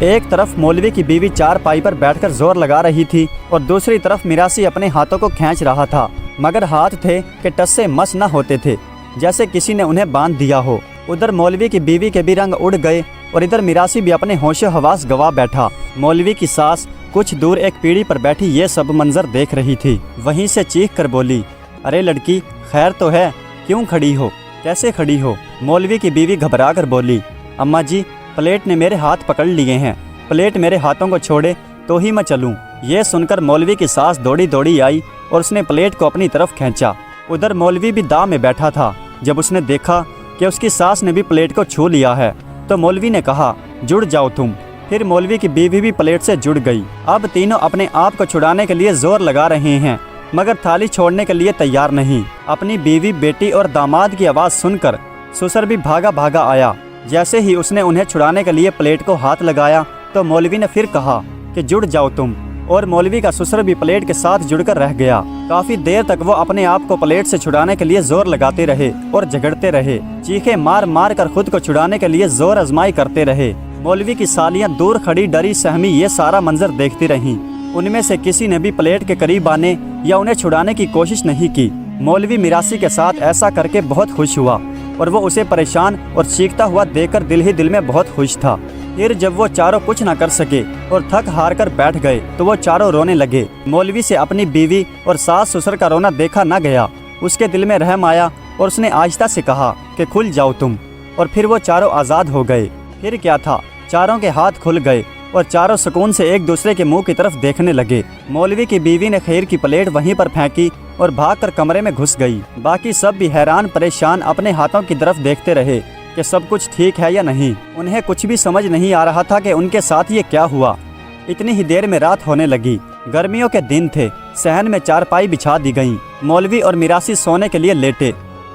ایک طرف مولوی کی بیوی چارپائی پر بیٹھ کر زور لگا رہی تھی اور دوسری طرف میراثی اپنے ہاتھوں کو کھینچ رہا تھا، مگر ہاتھ تھے کہ ٹس سے مس نہ ہوتے تھے، جیسے کسی نے انہیں باندھ دیا ہو۔ ادھر مولوی کی بیوی کے بھی رنگ اڑ گئے اور ادھر میراثی بھی اپنے ہوش و حواس گوا بیٹھا۔ مولوی کی ساس کچھ دور ایک پیڑھی پر بیٹھی یہ سب منظر دیکھ رہی تھی، وہیں سے چیخ کر بولی، ارے لڑکی، خیر تو ہے؟ کیوں کھڑی ہو؟ کیسے کھڑی ہو؟ مولوی کی بیوی گھبرا کر بولی، اماں جی، پلیٹ نے میرے ہاتھ پکڑ لیے ہیں، پلیٹ میرے ہاتھوں کو چھوڑے تو ہی میں چلوں۔ یہ سن کر مولوی کی ساس دوڑی دوڑی آئی اور اس نے پلیٹ کو اپنی طرف کھینچا۔ ادھر مولوی بھی داں میں بیٹھا تھا۔ جب اس نے دیکھا کہ اس کی ساس نے بھی پلیٹ کو چھو لیا ہے تو مولوی نے کہا، جڑ جاؤ تم۔ پھر مولوی کی بیوی بھی پلیٹ سے جڑ گئی۔ اب تینوں اپنے آپ کو چھڑانے کے لیے زور لگا رہے ہیں، مگر تھالی چھوڑنے کے لیے تیار نہیں۔ اپنی بیوی، بیٹی اور داماد کی آواز سن کر سسر بھی بھاگا بھاگا آیا۔ جیسے ہی اس نے انہیں چھڑانے کے لیے پلیٹ کو ہاتھ لگایا تو مولوی نے پھر کہا کہ جڑ جاؤ تم، اور مولوی کا سسر بھی پلیٹ کے ساتھ جڑ کر رہ گیا۔ کافی دیر تک وہ اپنے آپ کو پلیٹ سے چھڑانے کے لیے زور لگاتے رہے اور جھگڑتے رہے، چیخیں مار مار کر خود کو چھڑانے کے لیے زور آزمائی کرتے رہے۔ مولوی کی سالیاں دور کھڑی ڈری سہمی یہ سارا منظر دیکھتی رہیں۔ ان میں سے کسی نے بھی پلیٹ کے قریب آنے یا انہیں چھڑانے کی کوشش نہیں کی۔ مولوی میراثی کے ساتھ ایسا کر کے بہت خوش ہوا اور وہ اسے پریشان اور چیختا ہوا دیکھ کر دل ہی دل میں بہت خوش تھا۔ پھر جب وہ چاروں کچھ نہ کر سکے اور تھک ہار کر بیٹھ گئے تو وہ چاروں رونے لگے۔ مولوی سے اپنی بیوی اور ساس سسر کا رونا دیکھا نہ گیا۔ اس کے دل میں رحم آیا اور اس نے آہستہ سے کہا کہ کھل جاؤ تم، اور پھر وہ چاروں آزاد ہو گئے۔ پھر کیا تھا، چاروں کے ہاتھ کھل گئے اور چاروں سکون سے ایک دوسرے کے منہ کی طرف دیکھنے لگے۔ مولوی کی بیوی نے خیر کی پلیٹ وہیں پر پھینکی اور بھاگ کر کمرے میں گھس گئی۔ باقی سب بھی حیران پریشان اپنے ہاتھوں کی طرف دیکھتے رہے کہ سب کچھ ٹھیک ہے یا نہیں۔ انہیں کچھ بھی سمجھ نہیں آ رہا تھا کہ ان کے ساتھ یہ کیا ہوا۔ اتنی ہی دیر میں رات ہونے لگی۔ گرمیوں کے دن تھے۔ صحن میں چارپائی بچھا دی گئیں۔ مولوی اور میراثی سونے کے لیے لیٹے۔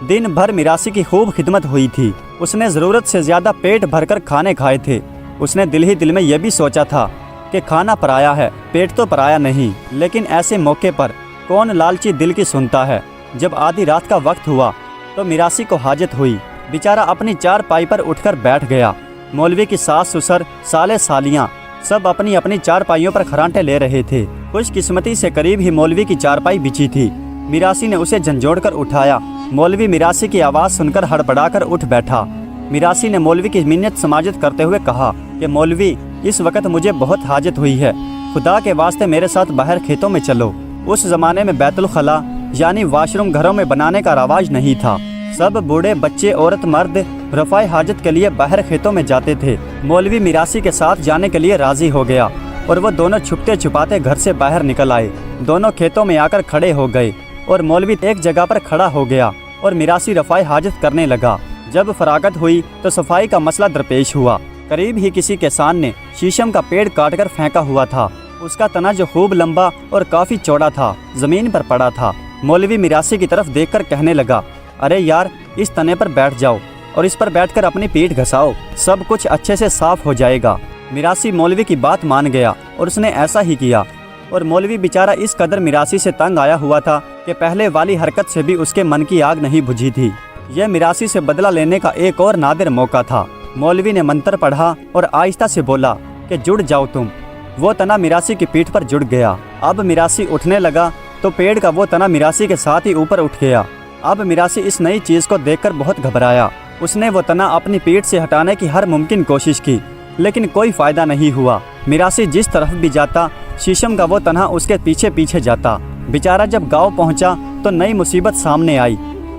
دن بھر میراثی کی خوب خدمت ہوئی تھی۔ اس نے ضرورت سے زیادہ پیٹ بھر کر کھانے کھائے تھے۔ اس نے دل ہی دل میں یہ بھی سوچا تھا کہ کھانا پرایا ہے، پیٹ تو پرایا نہیں، لیکن ایسے موقع پر کون لالچی دل کی سنتا ہے۔ جب آدھی رات کا وقت ہوا تو میراثی کو حاجت ہوئی۔ بیچارہ اپنی چارپائی پر اٹھ کر بیٹھ گیا۔ مولوی کی ساس سسر، سالے سالیاں سب اپنی اپنی چارپائیوں پر کھرانٹے لے رہے تھے۔ خوش قسمتی سے قریب ہی مولوی کی چارپائی بچھی تھی۔ میراثی نے اسے جھنجھوڑ کر اٹھایا۔ مولوی میراثی کی آواز سن کر ہڑبڑا کر اٹھ بیٹھا۔ میراثی نے مولوی کی منت سماجت کرتے ہوئے کہا کہ مولوی، اس وقت مجھے بہت حاجت ہوئی ہے، خدا کے واسطے میرے ساتھ باہر کھیتوں میں چلو۔ اس زمانے میں بیت الخلا یعنی واش روم گھروں میں بنانے کا رواج نہیں تھا۔ سب بوڑھے، بچے، عورت، مرد رفع حاجت کے لیے باہر کھیتوں میں جاتے تھے۔ مولوی میراثی کے ساتھ جانے کے لیے راضی ہو گیا اور وہ دونوں چھپتے چھپاتے گھر سے باہر نکل آئے۔ دونوں کھیتوں میں آ کر کھڑے ہو گئے اور مولوی ایک جگہ پر کھڑا ہو گیا اور میراثی رفع حاجت کرنے لگا۔ جب فراغت ہوئی تو صفائی کا مسئلہ درپیش ہوا۔ قریب ہی کسی کسان نے شیشم کا پیڑ کاٹ کر پھینکا ہوا تھا۔ اس کا تنا جو خوب لمبا اور کافی چوڑا تھا زمین پر پڑا تھا۔ مولوی میراثی کی طرف دیکھ کر کہنے لگا، ارے یار، اس تنے پر بیٹھ جاؤ اور اس پر بیٹھ کر اپنی پیٹھ گھساؤ، سب کچھ اچھے سے صاف ہو جائے گا۔ میراثی مولوی کی بات مان گیا اور اس نے ایسا ہی کیا، اور مولوی بیچارہ اس قدر میراثی سے تنگ آیا ہوا تھا کہ پہلے والی حرکت سے بھی اس کے من کی آگ نہیں بجھی تھی۔ یہ میراثی سے بدلہ لینے کا ایک اور نادر موقع تھا۔ مولوی نے منتر پڑھا اور آہستہ سے بولا کہ جڑ جاؤ تم۔ وہ تنا میراثی کی پیٹھ پر جڑ گیا۔ اب میراثی اٹھنے لگا تو پیڑ کا وہ تنا میراثی کے ساتھ ہی اوپر اٹھ گیا۔ اب میراثی اس نئی چیز کو دیکھ کر بہت گھبرایا۔ اس نے وہ تنا اپنی پیٹھ سے ہٹانے کی ہر ممکن کوشش کی، لیکن کوئی فائدہ نہیں ہوا۔ میراثی جس طرف بھی جاتا، شیشم کا وہ تنہا اس کے پیچھے پیچھے جاتا۔ بیچارہ جب گاؤں پہنچا تو نئی مصیبت سامنے آئی۔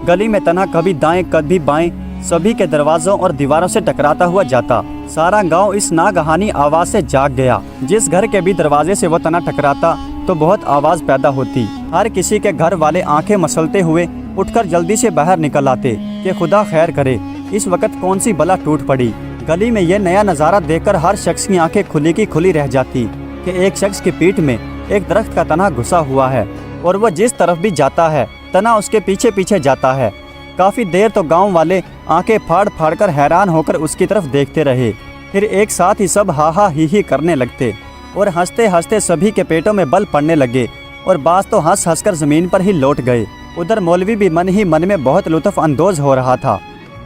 گلی میں تنہا کبھی دائیں کبھی بائیں سبھی کے دروازوں اور دیواروں سے ٹکراتا ہوا جاتا۔ سارا گاؤں اس ناگہانی آواز سے جاگ گیا۔ جس گھر کے بھی دروازے سے وہ تنا ٹکراتا تو بہت آواز پیدا ہوتی۔ ہر کسی کے گھر والے آنکھیں مسلتے ہوئے اٹھ کر جلدی سے باہر نکل آتے کہ خدا خیر کرے، اس وقت کون سی بلا ٹوٹ پڑی۔ گلی میں یہ نیا نظارہ دیکھ کر ہر شخص کی آنکھیں کھلی کی کھلی رہ جاتی کہ ایک شخص کی پیٹھ میں ایک درخت کا تنا گھسا ہوا ہے اور وہ جس طرف بھی جاتا ہے تنا اس کے پیچھے پیچھے جاتا ہے۔ کافی دیر تو گاؤں والے آنکھیں پھاڑ پھاڑ کر حیران ہو کر اس کی طرف دیکھتے رہے۔ پھر ایک ساتھ ہی سب ہا ہا ہی کرنے لگتے اور ہنستے ہنستے سبھی کے پیٹوں میں بل پڑنے لگے اور بعض تو ہنس ہنس کر زمین پر ہی لوٹ گئے۔ ادھر مولوی بھی من ہی من میں بہت لطف اندوز ہو رہا تھا۔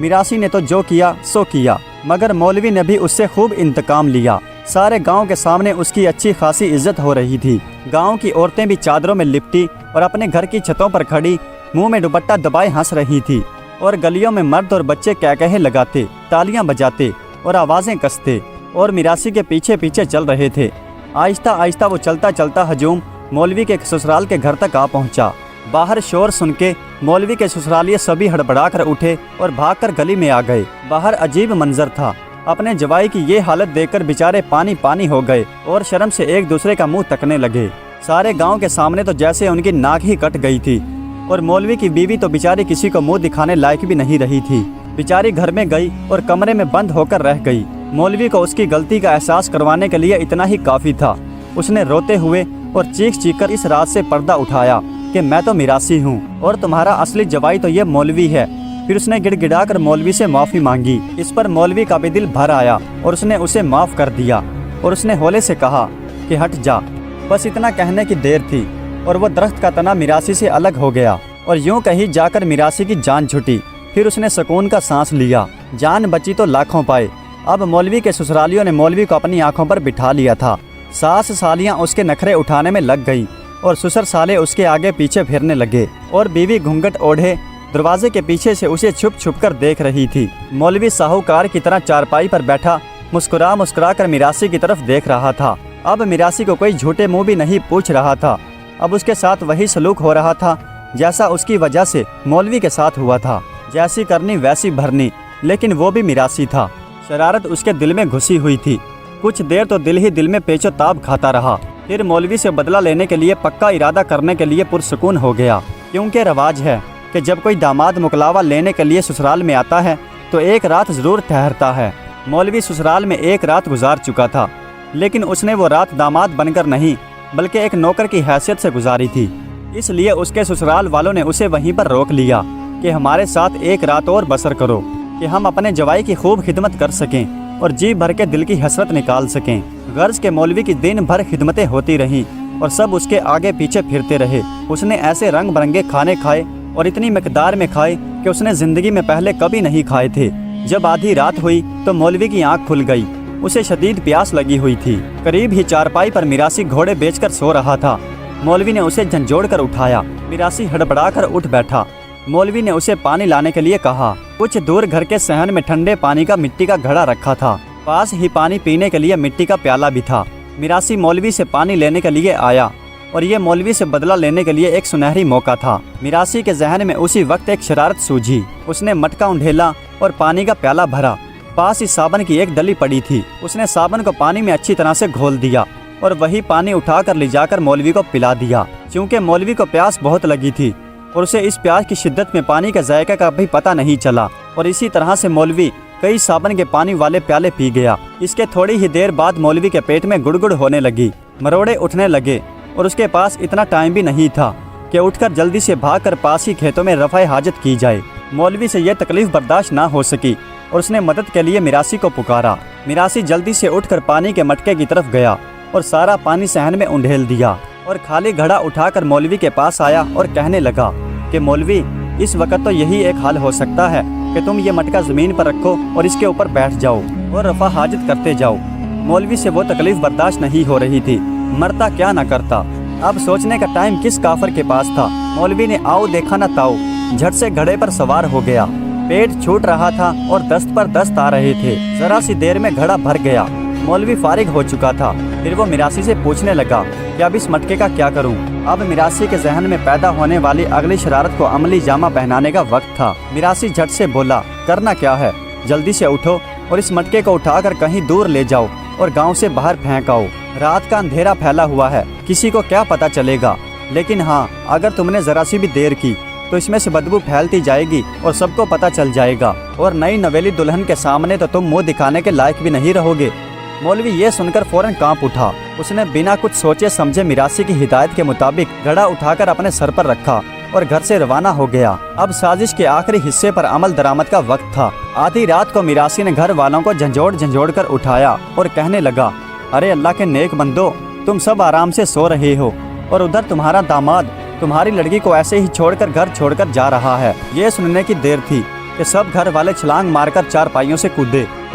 میراثی نے تو جو کیا سو کیا، مگر مولوی نے بھی اس سے خوب انتقام لیا۔ سارے گاؤں کے سامنے اس کی اچھی خاصی عزت ہو رہی تھی۔ گاؤں کی عورتیں بھی چادروں میں لپٹی اور اپنے گھر کی چھتوں پر کھڑی منہ میں دوپٹہ دبائے ہنس رہی تھی، اور گلیوں میں مرد اور بچے کہکہے لگاتے، تالیاں بجاتے اور آوازیں کستے اور میراثی کے پیچھے پیچھے چل رہے تھے۔ آہستہ آہستہ وہ چلتا چلتا ہجوم مولوی کے سسرال کے گھر تک آ پہنچا۔ باہر شور سن کے مولوی کے سسرالیے سبھی ہڑبڑا کر اٹھے اور بھاگ کر گلی میں آ گئے۔ باہر عجیب منظر تھا۔ اپنے جوائی کی یہ حالت دیکھ کر بیچارے پانی پانی ہو گئے اور شرم سے ایک دوسرے کا منہ تکنے لگے۔ سارے گاؤں کے سامنے تو جیسے ان کی ناک ہی کٹ گئی تھی، اور مولوی کی بیوی تو بیچاری کسی کو منہ دکھانے لائق بھی نہیں رہی تھی۔ بیچاری گھر میں گئی اور کمرے میں بند ہو کر رہ گئی۔ مولوی کو اس کی غلطی کا احساس کروانے کے لیے اتنا ہی کافی تھا۔ اس نے روتے ہوئے اور چیخ چیخ کر اس رات سے پردہ اٹھایا کہ میں تو میراثی ہوں اور تمہارا اصلی جوائی تو یہ مولوی ہے۔ پھر اس نے گڑ گڑا کر مولوی سے معافی مانگی۔ اس پر مولوی کا بھی دل بھر آیا اور اس نے اسے معاف کر دیا، اور اس نے ہولے سے کہا کہ ہٹ جا۔ بس اتنا کہنے کی دیر تھی اور وہ درخت کا تنا میراثی سے الگ ہو گیا، اور یوں کہیں جا کر میراثی کی جان چھٹی۔ پھر اس نے سکون کا سانس لیا۔ جان بچی تو لاکھوں پائے۔ اب مولوی کے سسرالیوں نے مولوی کو اپنی آنکھوں پر بٹھا لیا تھا۔ ساس سالیاں اس کے نخرے اٹھانے میں لگ گئیں اور سسر سالے اس کے آگے پیچھے پھرنے لگے، اور بیوی گھونگھٹ اوڑھے دروازے کے پیچھے سے اسے چھپ چھپ کر دیکھ رہی تھی۔ مولوی ساہوکار کی طرح چارپائی پر بیٹھا مسکرا مسکرا کر میراثی کی طرف دیکھ رہا تھا۔ اب میراثی کو کوئی جھوٹے منہ بھی نہیں پوچھ رہا تھا۔ اب اس کے ساتھ وہی سلوک ہو رہا تھا جیسا اس کی وجہ سے مولوی کے ساتھ ہوا تھا۔ جیسی کرنی ویسی بھرنی، لیکن وہ بھی میراثی تھا۔ شرارت اس کے دل میں گھسی ہوئی تھی۔ کچھ دیر تو دل ہی دل میں پیچ و تاب کھاتا رہا، پھر مولوی سے بدلہ لینے کے لیے پکا ارادہ کرنے کے لیے پرسکون ہو گیا، کیونکہ رواج ہے کہ جب کوئی داماد مکلاوا لینے کے لیے سسرال میں آتا ہے تو ایک رات ضرور ٹھہرتا ہے۔ مولوی سسرال میں ایک رات گزار چکا تھا، لیکن اس نے وہ رات داماد بن کر نہیں بلکہ ایک نوکر کی حیثیت سے گزاری تھی۔ اس لیے اس کے سسرال والوں نے اسے وہیں پر روک لیا کہ ہمارے ساتھ ایک رات اور بسر کرو، کہ ہم اپنے جوائی کی خوب خدمت کر سکیں اور جی بھر کے دل کی حسرت نکال سکیں۔ غرض کے مولوی کی دن بھر خدمتیں ہوتی رہیں اور سب اس کے آگے پیچھے پھرتے رہے۔ اس نے ایسے رنگ برنگے کھانے کھائے اور اتنی مقدار میں کھائے کہ اس نے زندگی میں پہلے کبھی نہیں کھائے تھے۔ جب آدھی رات ہوئی تو مولوی کی آنکھ کھل گئی۔ اسے شدید پیاس لگی ہوئی تھی۔ قریب ہی چارپائی پر میراثی گھوڑے بیچ کر سو رہا تھا۔ مولوی نے اسے جھنجھوڑ کر اٹھایا۔ میراثی ہڑبڑا کر اٹھ بیٹھا۔ مولوی نے اسے پانی لانے کے لیے کہا۔ کچھ دور گھر کے صحن میں ٹھنڈے پانی کا مٹی کا گھڑا رکھا تھا۔ پاس ہی پانی پینے کے لیے مٹی کا پیالہ بھی تھا۔ میراثی مولوی سے پانی لینے کے لیے آیا، اور یہ مولوی سے بدلہ لینے کے لیے ایک سنہری موقع تھا۔ میراثی کے ذہن میں اسی وقت ایک شرارت سوجھی۔ اس نے مٹکا اونڈھیلا اور پانی کا پیالہ بھرا۔ پاس ہی صابن کی ایک ڈلی پڑی تھی۔ اس نے صابن کو پانی میں اچھی طرح سے گھول دیا اور وہی پانی اٹھا کر لے جا کر مولوی کو پلا دیا۔ چونکہ مولوی کو پیاس بہت لگی تھی اور اسے اس پیاس کی شدت میں پانی کے ذائقہ کا بھی پتہ نہیں چلا، اور اسی طرح سے مولوی کئی صابن کے پانی والے پیالے پی گیا۔ اس کے تھوڑی ہی دیر بعد مولوی کے پیٹ میں گڑ گڑ ہونے لگی، مروڑے اٹھنے لگے، اور اس کے پاس اتنا ٹائم بھی نہیں تھا کہ اٹھ کر جلدی سے بھاگ کر پاس ہی کھیتوں میں رفع حاجت کی جائے۔ مولوی سے یہ تکلیف برداشت نہ ہو سکی اور اس نے مدد کے لیے میراثی کو پکارا۔ میراثی جلدی سے اٹھ کر پانی کے مٹکے کی طرف گیا اور سارا پانی صحن میں اونڈھیل دیا، اور خالی گھڑا اٹھا کر مولوی کے پاس آیا اور کہنے لگا کہ مولوی، اس وقت تو یہی ایک حل ہو سکتا ہے کہ تم یہ مٹکا زمین پر رکھو اور اس کے اوپر بیٹھ جاؤ اور رفع حاجت کرتے جاؤ۔ مولوی سے وہ تکلیف برداشت نہیں ہو رہی تھی، مرتا کیا نہ کرتا۔ اب سوچنے کا ٹائم کس کافر کے پاس تھا۔ مولوی نے آؤ دیکھا نہ تاؤ، جھٹ سے گھڑے پر سوار ہو گیا۔ پیٹ چھوٹ رہا تھا اور دست پر دست آ رہے تھے۔ ذرا سی دیر میں گھڑا بھر گیا۔ مولوی فارغ ہو چکا تھا۔ پھر وہ میراثی سے پوچھنے لگا کہ اب اس مٹکے کا کیا کروں۔ اب میراثی کے ذہن میں پیدا ہونے والی اگلی شرارت کو عملی جامہ پہنانے کا وقت تھا۔ میراثی جھٹ سے بولا، کرنا کیا ہے، جلدی سے اٹھو اور اس مٹکے کو اٹھا کر کہیں دور لے جاؤ اور گاؤں سے باہر پھینک آؤ۔ رات کا اندھیرا پھیلا ہوا ہے، کسی کو کیا پتا چلے گا، لیکن ہاں، اگر تم نے ذرا سی بھی دیر کی تو اس میں سے بدبو پھیلتی جائے گی اور سب کو پتا چل جائے گا، اور نئی نویلی دلہن کے سامنے تو تم منہ دکھانے کے لائق بھی نہیں رہو گے۔ مولوی یہ سن کر فوراً کانپ اٹھا۔ اس نے بنا کچھ سوچے سمجھے میراثی کی ہدایت کے مطابق گھڑا اٹھا کر اپنے سر پر رکھا اور گھر سے روانہ ہو گیا۔ اب سازش کے آخری حصے پر عمل درآمد کا وقت تھا۔ آدھی رات کو میراثی نے گھر والوں کو جھنجھوڑ کر اٹھایا اور کہنے لگا، ارے اللہ کے نیک بندو، تم سب آرام سے سو رہے ہو، اور ادھر تمہارا داماد تمہاری لڑکی کو ایسے ہی چھوڑ کر گھر چھوڑ کر جا رہا ہے۔ یہ سننے کی دیر تھی کہ سب گھر والے چھلانگ مار کر چارپائیوں سے کودے